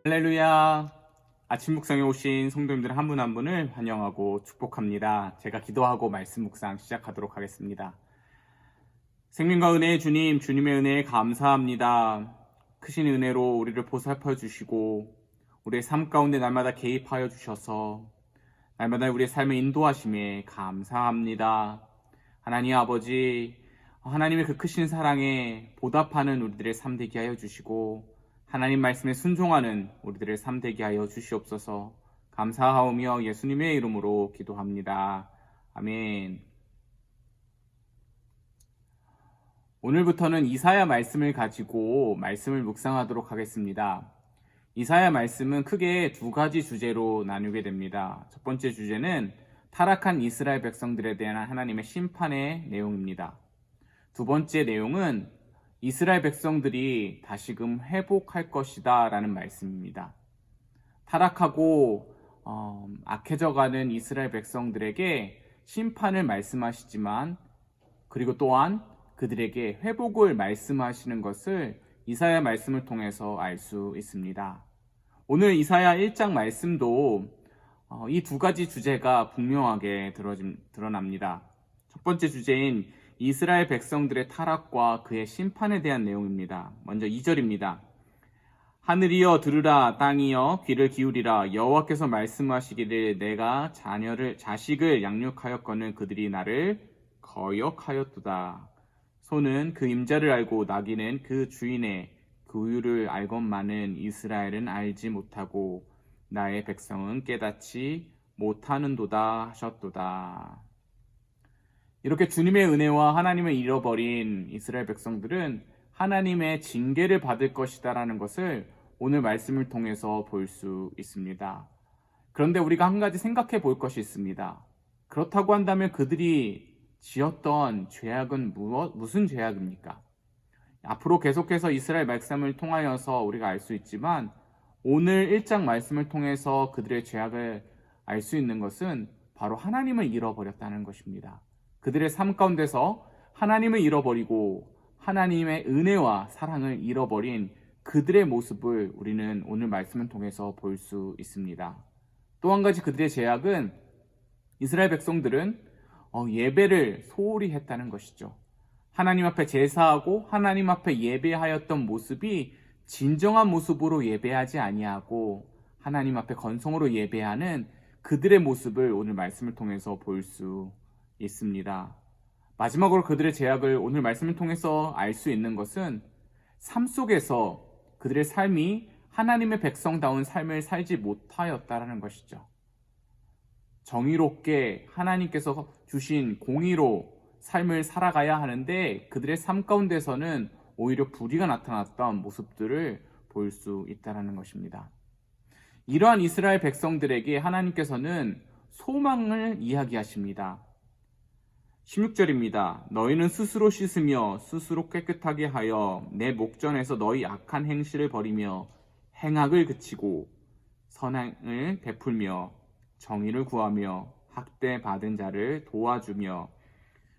할렐루야. 아침 묵상에 오신 성도님들 한 분 한 분을 환영하고 축복합니다. 제가 기도하고 말씀 묵상 시작하도록 하겠습니다. 생명과 은혜의 주님, 주님의 은혜에 감사합니다. 크신 은혜로 우리를 보살펴 주시고 우리의 삶 가운데 날마다 개입하여 주셔서 날마다 우리의 삶을 인도하심에 감사합니다. 하나님 아버지, 하나님의 그 크신 사랑에 보답하는 우리들의 삶 되게 하여 주시고 하나님 말씀에 순종하는 우리들의 삶 되게 하여 주시옵소서. 감사하오며 예수님의 이름으로 기도합니다. 아멘. 오늘부터는 이사야 말씀을 가지고 말씀을 묵상하도록 하겠습니다. 이사야 말씀은 크게 두 가지 주제로 나누게 됩니다. 첫 번째 주제는 타락한 이스라엘 백성들에 대한 하나님의 심판의 내용입니다. 두 번째 내용은 이스라엘 백성들이 다시금 회복할 것이다 라는 말씀입니다. 타락하고 악해져가는 이스라엘 백성들에게 심판을 말씀하시지만 그리고 또한 그들에게 회복을 말씀하시는 것을 이사야 말씀을 통해서 알 수 있습니다. 오늘 이사야 1장 말씀도 이 두 가지 주제가 분명하게 드러납니다. 첫 번째 주제인 이스라엘 백성들의 타락과 그의 심판에 대한 내용입니다. 먼저 2절입니다. 하늘이여 들으라, 땅이여 귀를 기울이라. 여호와께서 말씀하시기를 내가 자식을 양육하였거늘 그들이 나를 거역하였도다. 소는 그 임자를 알고 나귀는 그 주인의 그 우유를 알건만은 이스라엘은 알지 못하고 나의 백성은 깨닫지 못하는도다 하셨도다. 이렇게 주님의 은혜와 하나님을 잃어버린 이스라엘 백성들은 하나님의 징계를 받을 것이다 라는 것을 오늘 말씀을 통해서 볼 수 있습니다. 그런데 우리가 한 가지 생각해 볼 것이 있습니다. 그렇다고 한다면 그들이 지었던 죄악은 무슨 죄악입니까? 앞으로 계속해서 이스라엘 말씀을 통하여서 우리가 알 수 있지만 오늘 1장 말씀을 통해서 그들의 죄악을 알 수 있는 것은 바로 하나님을 잃어버렸다는 것입니다. 그들의 삶 가운데서 하나님을 잃어버리고 하나님의 은혜와 사랑을 잃어버린 그들의 모습을 우리는 오늘 말씀을 통해서 볼 수 있습니다. 또 한 가지 그들의 죄악은 이스라엘 백성들은 예배를 소홀히 했다는 것이죠. 하나님 앞에 제사하고 하나님 앞에 예배하였던 모습이 진정한 모습으로 예배하지 아니하고 하나님 앞에 건성으로 예배하는 그들의 모습을 오늘 말씀을 통해서 볼 수 있습니다. 마지막으로 그들의 죄악을 오늘 말씀을 통해서 알 수 있는 것은 삶 속에서 그들의 삶이 하나님의 백성다운 삶을 살지 못하였다라는 것이죠. 정의롭게 하나님께서 주신 공의로 삶을 살아가야 하는데 그들의 삶 가운데서는 오히려 불의가 나타났던 모습들을 볼 수 있다는 것입니다. 이러한 이스라엘 백성들에게 하나님께서는 소망을 이야기하십니다. 16절입니다. 너희는 스스로 씻으며 스스로 깨끗하게 하여 내 목전에서 너희 악한 행실을 버리며 행악을 그치고 선행을 베풀며 정의를 구하며 학대받은 자를 도와주며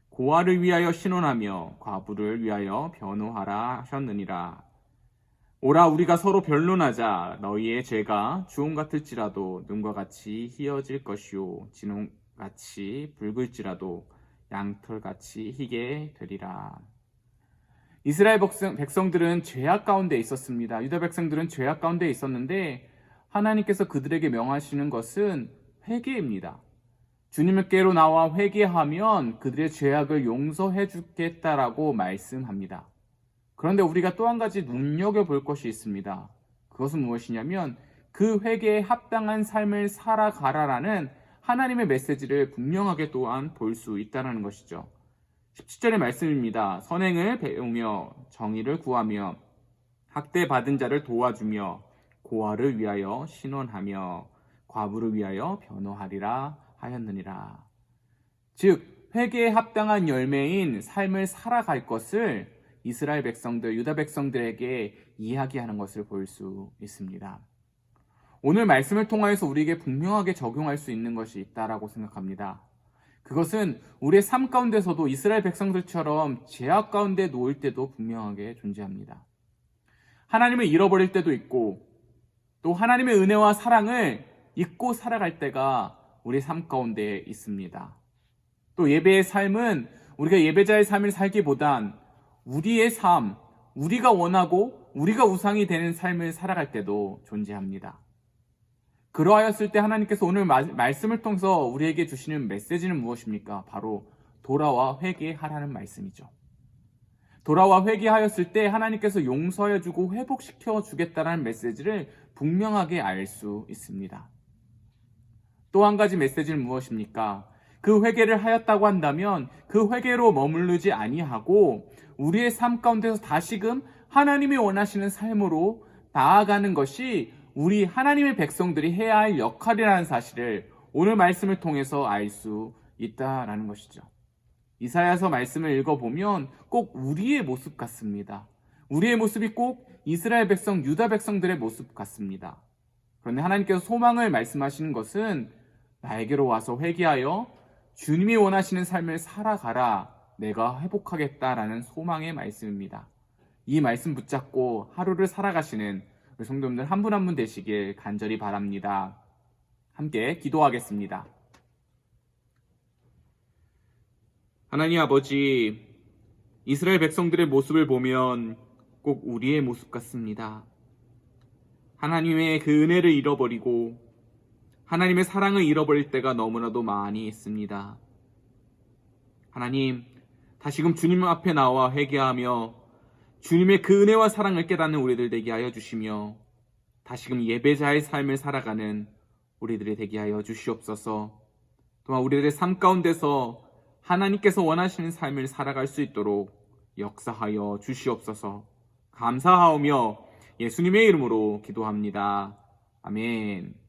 고아를 위하여 신원하며 과부를 위하여 변호하라 하셨느니라. 오라 우리가 서로 변론하자. 너희의 죄가 주홍 같을지라도 눈과 같이 희어질 것이요 진홍같이 붉을지라도 양털같이 희게 되리라. 이스라엘 백성들은 죄악 가운데 있었습니다. 유다 백성들은 죄악 가운데 있었는데 하나님께서 그들에게 명하시는 것은 회개입니다. 주님께로 나와 회개하면 그들의 죄악을 용서해 주겠다라고 말씀합니다. 그런데 우리가 또 한 가지 눈여겨볼 것이 있습니다. 그것은 무엇이냐면 그 회개에 합당한 삶을 살아가라라는 하나님의 메시지를 분명하게 또한 볼 수 있다는 것이죠. 17절의 말씀입니다. 선행을 배우며 정의를 구하며 학대받은 자를 도와주며 고아를 위하여 신원하며 과부를 위하여 변호하리라 하였느니라. 즉 회개에 합당한 열매인 삶을 살아갈 것을 이스라엘 백성들, 유다 백성들에게 이야기하는 것을 볼 수 있습니다. 오늘 말씀을 통하여서 우리에게 분명하게 적용할 수 있는 것이 있다라고 생각합니다. 그것은 우리의 삶 가운데서도 이스라엘 백성들처럼 죄악 가운데 놓일 때도 분명하게 존재합니다. 하나님을 잃어버릴 때도 있고 또 하나님의 은혜와 사랑을 잊고 살아갈 때가 우리 삶 가운데 있습니다. 또 예배의 삶은 우리가 예배자의 삶을 살기보단 우리의 삶, 우리가 원하고 우리가 우상이 되는 삶을 살아갈 때도 존재합니다. 그러하였을 때 하나님께서 오늘 말씀을 통해서 우리에게 주시는 메시지는 무엇입니까? 바로 돌아와 회개하라는 말씀이죠. 돌아와 회개하였을 때 하나님께서 용서해 주고 회복시켜 주겠다는 메시지를 분명하게 알 수 있습니다. 또 한 가지 메시지는 무엇입니까? 그 회개를 하였다고 한다면 그 회개로 머무르지 아니하고 우리의 삶 가운데서 다시금 하나님이 원하시는 삶으로 나아가는 것이 우리 하나님의 백성들이 해야 할 역할이라는 사실을 오늘 말씀을 통해서 알 수 있다라는 것이죠. 이사야서 말씀을 읽어보면 꼭 우리의 모습 같습니다. 우리의 모습이 꼭 이스라엘 백성, 유다 백성들의 모습 같습니다. 그런데 하나님께서 소망을 말씀하시는 것은 나에게로 와서 회개하여 주님이 원하시는 삶을 살아가라, 내가 회복하겠다라는 소망의 말씀입니다. 이 말씀 붙잡고 하루를 살아가시는 우리 성도님들 한 분 한 분 되시길 간절히 바랍니다. 함께 기도하겠습니다. 하나님 아버지, 이스라엘 백성들의 모습을 보면 꼭 우리의 모습 같습니다. 하나님의 그 은혜를 잃어버리고 하나님의 사랑을 잃어버릴 때가 너무나도 많이 있습니다. 하나님, 다시금 주님 앞에 나와 회개하며 주님의 그 은혜와 사랑을 깨닫는 우리들 되게 하여 주시며 다시금 예배자의 삶을 살아가는 우리들이 되게 하여 주시옵소서. 또한 우리들의 삶 가운데서 하나님께서 원하시는 삶을 살아갈 수 있도록 역사하여 주시옵소서. 감사하오며 예수님의 이름으로 기도합니다. 아멘.